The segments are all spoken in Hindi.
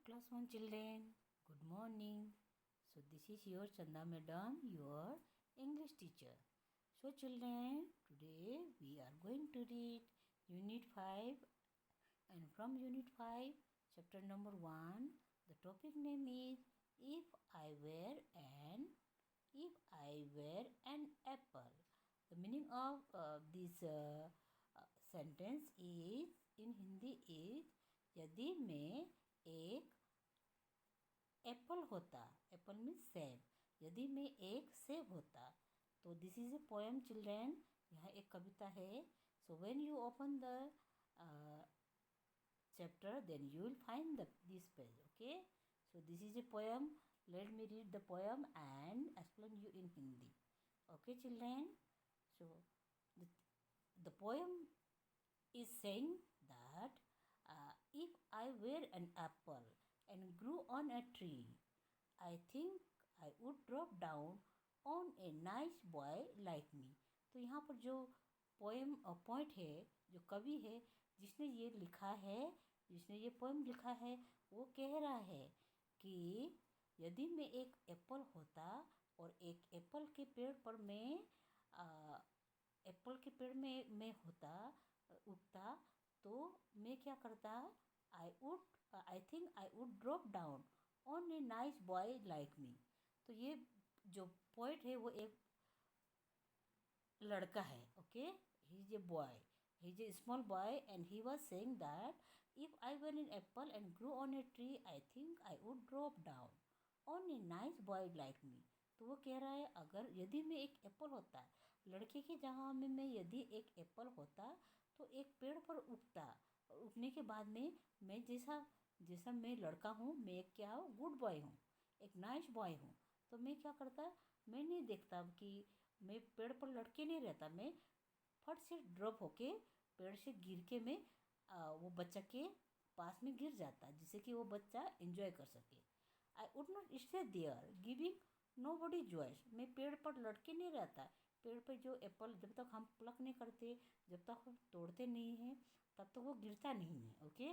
Class 1 children, good morning. So this is your Chanda Madam, your English teacher. So children, today we are going to read Unit 5, and from Unit 5, chapter number 1, the topic name is If I Were an Apple. The meaning of this sentence is in Hindi is यदि मैं एक एप्पल होता, एप्पल मीन्स सेब, यदि मैं एक सेब होता. तो this is a poem children, यह एक कविता है. So when you open the chapter, then you will find this page. Okay, so this is a poem. Let me read the poem and explain you in Hindi. Okay children, so the poem is saying that if I were an apple and grew on a tree, I think I would drop down on a nice boy like me. तो यहाँ पर जो पोएम पॉइंट है, जो कवि है जिसने ये लिखा है, जिसने ये पोएम लिखा है, वो कह रहा है कि यदि मैं एक एप्पल होता और एक एप्पल के पेड़ पर एप्पल के पेड़ में मैं होता, उगता, तो मैं क्या करता, I think I would drop down on a nice boy like me. तो ये जो पोइट है वो एक लड़का है. Okay, he is a boy, he is a small boy, and he was saying that if I were an apple and grew on a tree, I think I would drop down on a nice boy like me. तो वो कह रहा है अगर यदि मैं एक एप्पल होता, लड़के की जगह में मैं यदि एक एप्पल होता तो एक पेड़ पर उगता, और उगने के बाद में मैं जैसा मैं लड़का हूँ, मैं एक क्या हूँ, गुड बॉय हूँ, एक नाइस बॉय हूँ. तो मैं क्या करता, मैं नहीं देखता कि मैं पेड़ पर लटके नहीं रहता, मैं फट से ड्रॉप होके पेड़ से गिर के मैं वो बच्चा के पास में गिर जाता, जिससे कि वो बच्चा एंजॉय कर सके. I would not stay there giving nobody joys. मैं पेड़ पर लटके नहीं रहता. पेड़ पर जो एप्पल जब तक हम प्लक नहीं करते, जब तक हम तोड़ते नहीं हैं, तब तक वो गिरता नहीं है. ओके,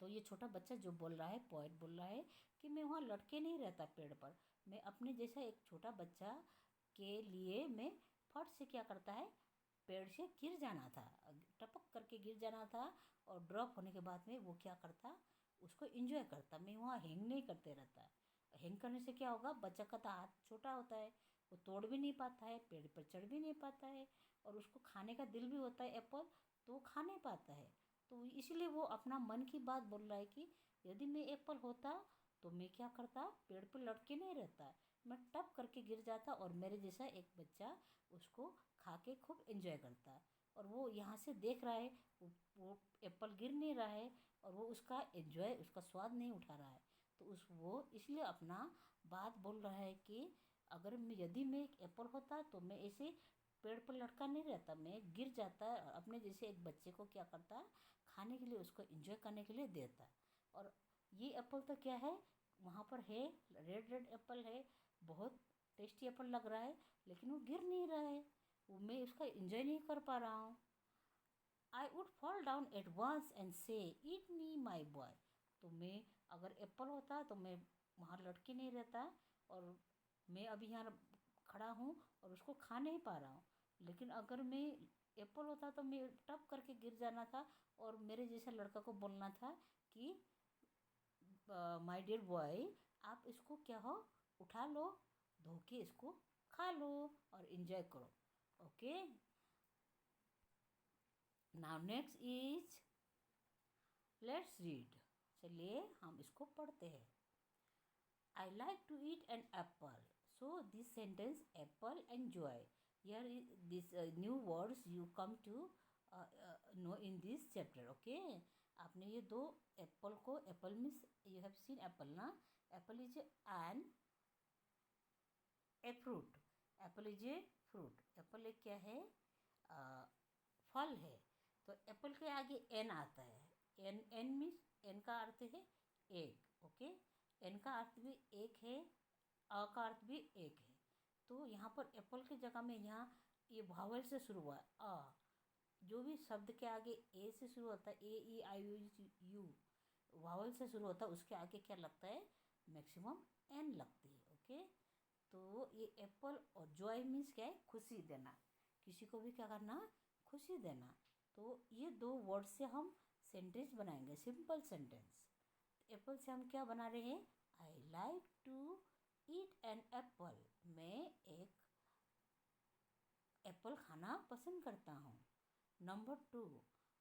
तो ये छोटा बच्चा जो बोल रहा है, पोएट बोल रहा है कि मैं वहाँ लटके नहीं रहता पेड़ पर, मैं अपने जैसा एक छोटा बच्चा के लिए मैं फट से क्या करता है, पेड़ से गिर जाना था, टपक करके गिर जाना था, और ड्रॉप होने के बाद में वो क्या करता, उसको एंजॉय करता. मैं वहाँ हैंग नहीं करते रहता. हैंग करने से क्या होगा, बच्चा का तो हाथ छोटा होता है, वो तोड़ भी नहीं पाता है, पेड़ पर चढ़ भी नहीं पाता है, और उसको खाने का दिल भी होता है एप्पल, तो वो खा नहीं पाता है. तो इसलिए वो अपना मन की बात बोल रहा है कि यदि मैं एप्पल होता तो मैं क्या करता, पेड़ पर लटके नहीं रहता, मैं टप करके गिर जाता, और मेरे जैसा एक बच्चा उसको खा के खूब एंजॉय करता. और वो यहाँ से देख रहा है, वो एप्पल गिर नहीं रहा है, और वो उसका एंजॉय, उसका स्वाद नहीं उठा रहा है. तो वो इसलिए अपना बात बोल रहा है कि अगर यदि मैं एक एप्पल होता तो मैं ऐसे पेड़ पर लटका नहीं रहता, मैं गिर जाता, अपने जैसे एक बच्चे को क्या करता, खाने के लिए, उसको एंजॉय करने के लिए देता. और ये एप्पल तो क्या है, वहाँ पर है, रेड रेड एप्पल है, बहुत टेस्टी एप्पल लग रहा है, लेकिन वो गिर नहीं रहा है, वो मैं उसका एंजॉय नहीं कर पा रहा हूँ. I would fall down at once and say eat me my boy. तो मैं अगर एप्पल होता तो मैं वहाँ लटके नहीं रहता, और मैं अभी यहाँ खड़ा हूँ और उसको खा नहीं पा रहा हूँ. लेकिन अगर मैं एप्पल होता तो मैं टप करके गिर जाना था, और मेरे जैसा लड़का को बोलना था कि माय डियर बॉय, आप इसको क्या हो, उठा लो, धो के इसको खा लो और एंजॉय करो. Okay, now next is, let's read. चलिए हम इसको पढ़ते हैं. I like to eat an apple. So this sentence apple and joy, here this new words you come to know in this chapter. Okay, आपने ये दो एप्पल को, apple means you have seen apple ना, apple is an a fruit, apple is a fruit, apple एक क्या है, फल है. तो एप्पल के आगे एन आता है, एन, एन मीन्स, एन का अर्थ है एक. ओके, एन का अर्थ भी एक है, अ का अर्थ भी एक है. तो यहाँ पर एप्पल की जगह में यहाँ ये वावल से शुरू हुआ है, जो भी शब्द के आगे ए से शुरू होता है, ए ई आई यू, वावल से शुरू होता है उसके आगे क्या लगता है, मैक्सिमम एन लगती है। ओके, तो ये एप्पल और जॉय मीन्स क्या है, खुशी देना, किसी को भी क्या करना, खुशी देना। तो ये दो वर्ड से हम सेंटेंस बनाएंगे, सिंपल सेंटेंस। एप्पल से हम क्या बना रहे हैं, I like to eat an apple, मैं एक एप्पल खाना पसंद करता हूँ। Number 2,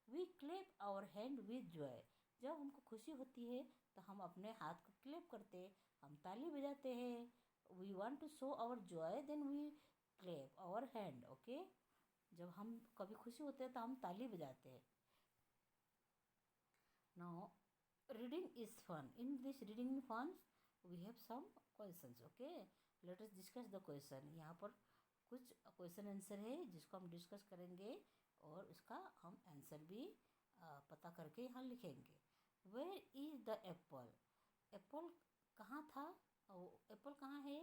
we clap our hand with joy, जब हमको खुशी होती है तो हम अपने हाथ को क्लैप करते हैं, हम ताली बजाते हैं। We want to show our joy then we clap our hand. Okay, जब हम कभी खुशी होते हैं तो हम ताली बजाते हैं। Now reading is fun. In this reading fun, we have some questions. Okay, let us discuss the question. यहाँ पर कुछ क्वेश्चन आंसर है जिसको हम डिस्कस करेंगे और उसका हम आंसर भी पता करके यहाँ लिखेंगे। Where is the apple? Apple कहाँ था, एप्पल कहाँ है?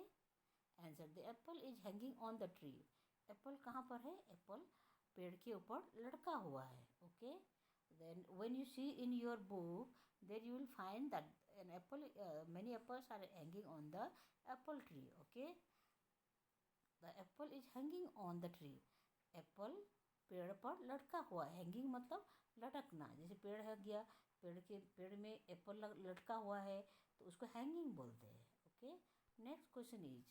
Answer, the Apple is hanging on the tree. Apple कहाँ पर है, एप्पल पेड़ के ऊपर लटका हुआ है। Okay, then when you see in your book, there you will find that an apple, many apples are hanging on the apple tree. Okay, the apple is hanging on the tree. Apple पेड़ पर लटका हुआ है, हैंगिंग मतलब लटकना, जैसे पेड़ है गया, पेड़ में एप्पल लटका हुआ है तो उसको हैंगिंग बोलते हैं। Okay, next question is,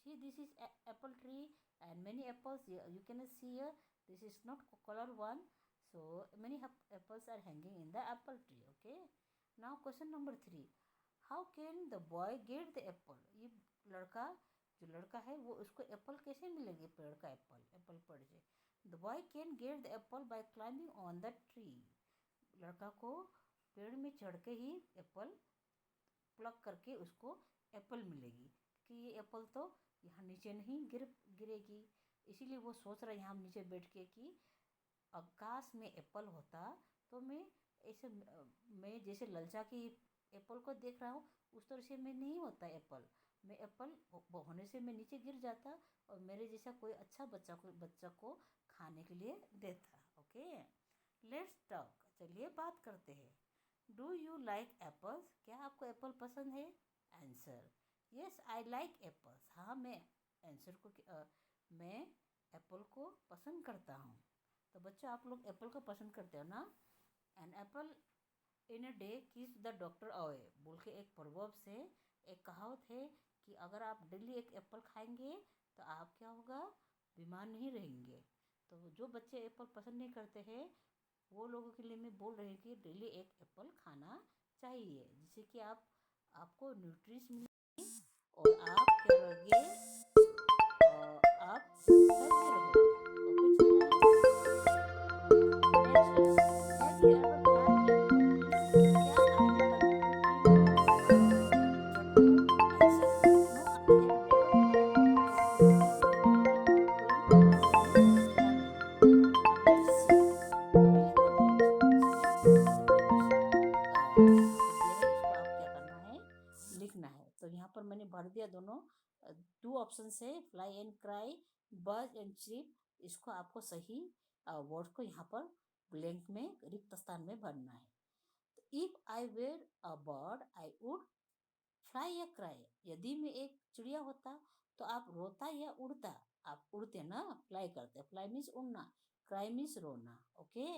see this is apple tree and many apples, you can see here, this is not color one, so many apples are hanging in the apple tree. Okay, now question number 3, how can the boy get the apple? ये लड़का, जो लड़का है वो उसको एप्पल कैसे मिलेगी, पेड़ का एप्पल, एप्पल पेड़ से। The boy can get the apple by climbing on the tree, लड़का को पेड़ में चढ़ के ही एप्पल प्लग करके उसको एप्पल मिलेगी, कि ये एप्पल तो यहाँ नीचे नहीं गिरेगी, इसीलिए वो सोच रहा है यहाँ नीचे बैठ के कि आकाश में एप्पल होता तो मैं ऐसे, मैं जैसे ललचा की एप्पल को देख रहा हूँ उस तरह से मैं नहीं होता एप्पल, मैं एप्पल होने से मैं नीचे गिर जाता और मेरे जैसा कोई अच्छा बच्चा को खाने के लिए देता। ओके, लेट्स टॉक, चलिए बात करते हैं। डू यू लाइक एप्पल्स, क्या आपको एप्पल पसंद है? Answer, yes I like apples, हाँ मैं आंसर को मैं एप्पल को पसंद करता हूँ। तो बच्चों आप लोग एप्पल को पसंद करते हो ना? An apple in a day keeps the doctor away, बोल के एक प्रवर्ब से एक कहावत है कि अगर आप डेली एक एप्पल खाएंगे तो आप क्या होगा, बीमार नहीं रहेंगे। तो जो बच्चे एप्पल पसंद नहीं करते हैं वो लोगों के लिए मैं बोल रही हूँ कि डेली एक एप्पल खाना चाहिए, जिससे कि आपको न्यूट्रिश मिले और आप क्या रहोगे, आप हेल्दी रहो। Okay children, next, have you ever climb into a tree, क्या आपने कभी कोई ट्री में चढ़े हो? Answer, no I have never climb into a tree, मैंने कोई ट्री में चढ़ा नहीं। Now let's see, fill in the blanks, इसमें fill in the blanks यहाँ पर दिया है, इसको आप क्या करना है, लिखना है। तो यहाँ पर मैंने भर दिया दोनों, 2 ऑप्शन है, फ्लाई एंड क्राई, बज एंड चिप, इसको आपको सही वर्ड को यहाँ पर ब्लैंक में, रिक्त स्थान में भरना है। तो if I were a bird I would fly या क्राई, यदि मैं एक चिड़िया होता तो आप रोता या उड़ता, आप उड़ते ना, फ्लाई करते, फ्लाई मीन्स उड़ना, क्राई मीन्स रोना। ओके,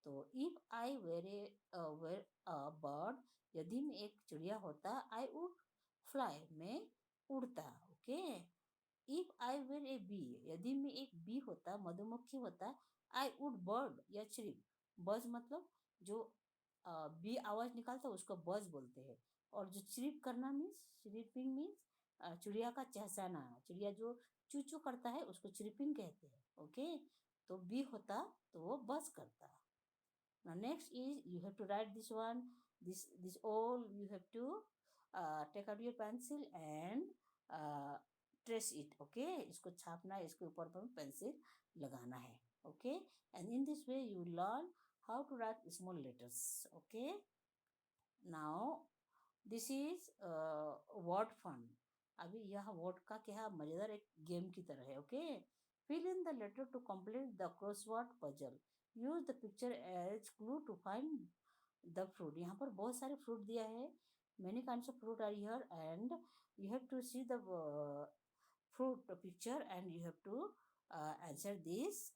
तो if I were a bird, यदि मैं एक चिड़िया होता, आई वुड फ्लाई, मैं उड़ता। Okay, if I were a bee, यदि मैं एक बी होता, मधुमक्खी होता, आई वुड बर्ड या चिरिप, बज मतलब जो बी आवाज निकालता है उसको बज बोलते हैं, और जो चिरिप करना मीन्स, चिरिपिंग मीन्स चिड़िया का चहचहाना, चिड़िया जो चू चू करता है उसको चिरिपिंग कहते हैं। ओके, तो बी होता तो वो बज करता। Now next is you have to write this one, this all you have to take out your pencil and trace it. Okay, इसको छापना है, इसके ऊपर पर पेंसिल लगाना है। Okay, and in this way you learn how to write small letters. Okay, now this is word fun. अभी यह वर्ड का क्या मजेदार एक गेम की तरह है। Okay, fill in the letter to complete the crossword puzzle, use the picture as clue to find the fruit. यहाँ पर बहुत सारे fruit दिया है. Many kinds of fruit are here, and you have to see the fruit picture, and you have to answer this,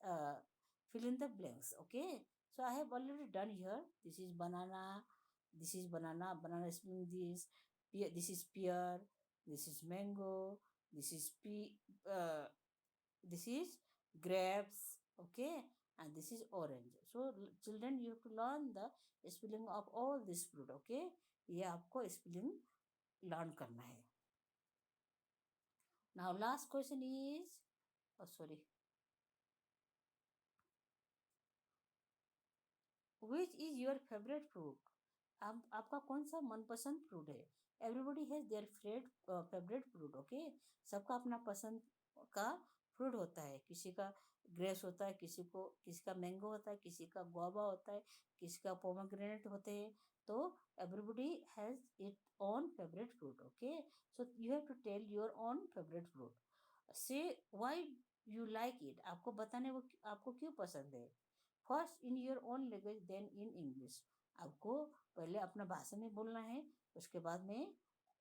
fill in the blanks. Okay, so I have already done here. This is banana, this is banana, banana is mean this, pear, this is pear, this is mango, this is this is grapes. Okay, and this is orange. So children, you have to learn the spelling of all this fruit. Okay, ये आपको spelling learn करना है. Now last question is, oh sorry, which is your favorite fruit? आपका कौन सा मनपसंद फ्रूट है? Everybody has their favourite fruit. Okay, सबका अपना पसंद का फ्रूट होता है. किसी का ग्रेप्स होता है, किसी का मैंगो होता है, किसी का गुआवा होता है, किसी का पोमोग्रेनेट होते हैं. तो everybody has it own favourite fruit. Okay, so you have to tell your own favourite fruit. Say why you like it, आपको बताने वो आपको क्यों पसंद है. First in your own language, then in English. आपको पहले अपना भाषा में बोलना है, उसके बाद में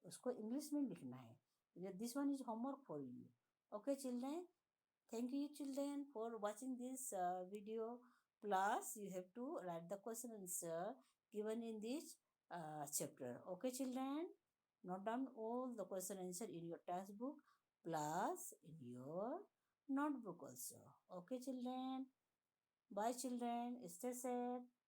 उसको इंग्लिश में लिखना है. This one is homework for you. Okay children, thank you children for watching this video. Plus you have to write the question answer given in this chapter. Okay children, note down all the question answer in your textbook plus in your notebook also. Okay children, bye children, stay safe.